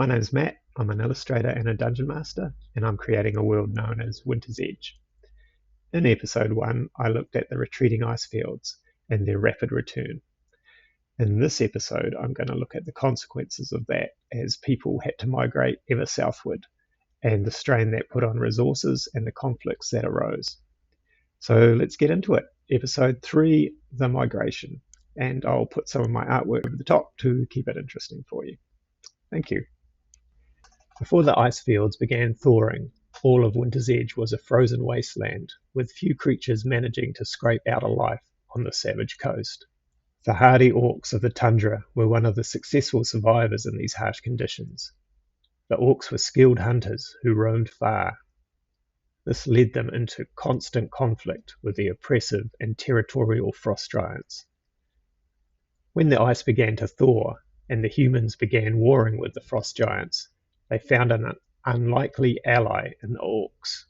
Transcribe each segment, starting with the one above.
My name's Matt, I'm an illustrator and a dungeon master, and I'm creating a world known as Winter's Edge. In episode 1, I looked at the retreating ice fields and their rapid return. In this episode, I'm going to look at the consequences of that as people had to migrate ever southward, and the strain that put on resources and the conflicts that arose. So let's get into it. Episode 3, the migration, and I'll put some of my artwork over the top to keep it interesting for you. Thank you. Before the ice fields began thawing, all of Winter's Edge was a frozen wasteland, with few creatures managing to scrape out a life on the savage coast. The hardy orcs of the tundra were one of the successful survivors in these harsh conditions. The orcs were skilled hunters who roamed far. This led them into constant conflict with the oppressive and territorial frost giants. When the ice began to thaw and the humans began warring with the frost giants, they found an unlikely ally in the orcs.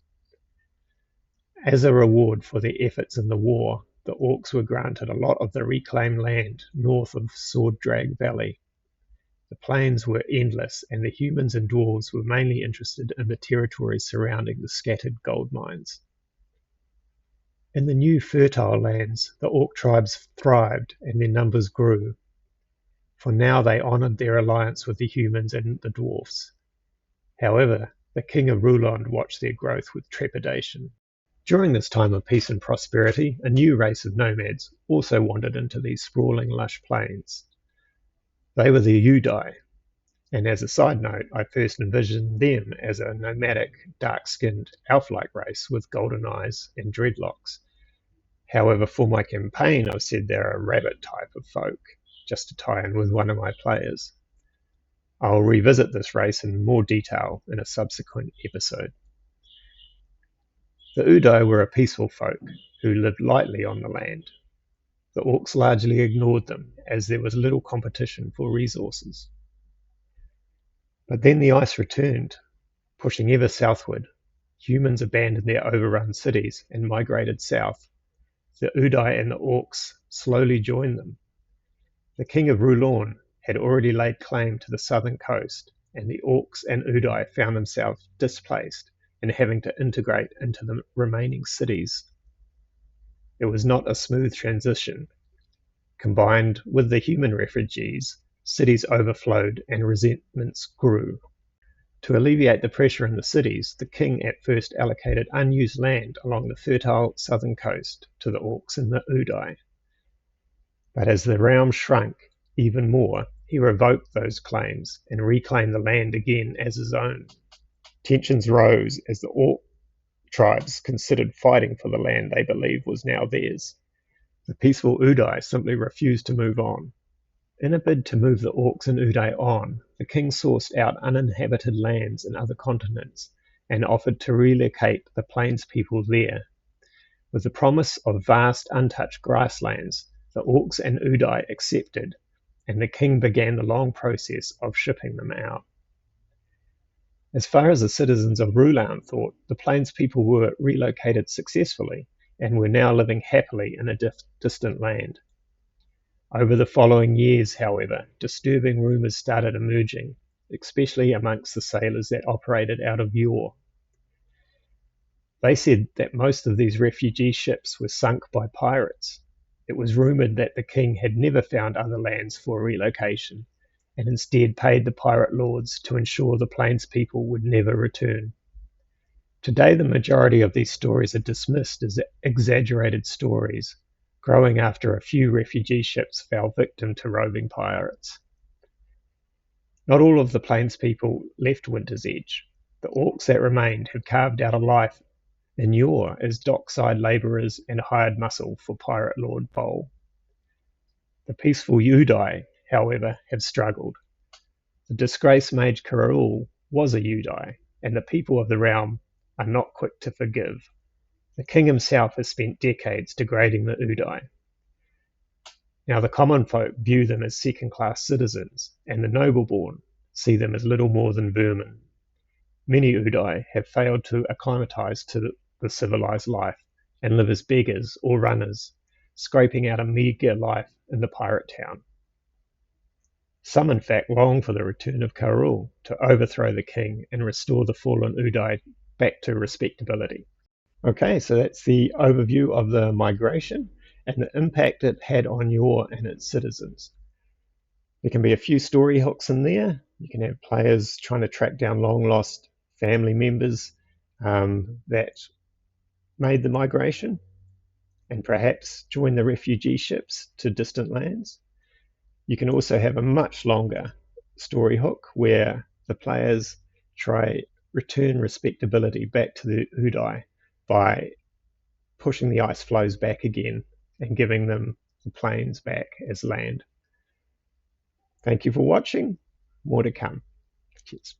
As a reward for their efforts in the war, the orcs were granted a lot of the reclaimed land north of Sword Drag Valley. The plains were endless, and the humans and dwarves were mainly interested in the territory surrounding the scattered gold mines. In the new fertile lands, the orc tribes thrived and their numbers grew, for now they honoured their alliance with the humans and the dwarfs. However, the king of Rulond watched their growth with trepidation. During this time of peace and prosperity, a new race of nomads also wandered into these sprawling lush plains. They were the Udai, and as a side note, I first envisioned them as a nomadic, dark-skinned, elf-like race with golden eyes and dreadlocks. However, for my campaign, I've said they're a rabbit type of folk, just to tie in with one of my players. I'll revisit this race in more detail in a subsequent episode. The Udai were a peaceful folk who lived lightly on the land. The orcs largely ignored them, as there was little competition for resources. But then the ice returned, pushing ever southward. Humans abandoned their overrun cities and migrated south. The Udai and the orcs slowly joined them. The king of Rulorn had already laid claim to the southern coast, and the orcs and Udai found themselves displaced and having to integrate into the remaining cities. It was not a smooth transition. Combined with the human refugees, cities overflowed and resentments grew. To alleviate the pressure in the cities, the king at first allocated unused land along the fertile southern coast to the orcs and the Udai. But as the realm shrunk even more, he revoked those claims and reclaimed the land again as his own. Tensions rose as the orc tribes considered fighting for the land they believed was now theirs. The peaceful Udai simply refused to move on. In a bid to move the orcs and Udai on, the king sourced out uninhabited lands in other continents and offered to relocate the plains people there. With the promise of vast untouched grasslands, the orcs and Udai accepted, and the king began the long process of shipping them out. As far as the citizens of Rulan thought, the plains people were relocated successfully and were now living happily in a distant land. Over the following years, however, disturbing rumours started emerging, especially amongst the sailors that operated out of Yor. They said that most of these refugee ships were sunk by pirates. It was rumoured that the king had never found other lands for relocation, and instead paid the pirate lords to ensure the plains people would never return. Today, the majority of these stories are dismissed as exaggerated stories, growing after a few refugee ships fell victim to roving pirates. Not all of the plains people left Winter's Edge. The orcs that remained have carved out a life in Yor as dockside labourers and hired muscle for pirate lord Bol. The peaceful Udai, however, have struggled. The disgraced mage Karul was a Udai, and the people of the realm are not quick to forgive. The king himself has spent decades degrading the Udai. Now the common folk view them as second-class citizens, and the noble-born see them as little more than vermin. Many Udai have failed to acclimatise to the civilized life and live as beggars or runners, scraping out a meagre life in the pirate town. Some, in fact, long for the return of Karul to overthrow the king and restore the fallen Uday back to respectability. Okay, so that's the overview of the migration and the impact it had on Yor and its citizens. There can be a few story hooks in there. You can have players trying to track down long-lost family members that made the migration and perhaps join the refugee ships to distant lands. You can also have a much longer story hook where the players try return respectability back to the Uday by pushing the ice flows back again and giving them the plains back as land. Thank you for watching. More to come. Cheers.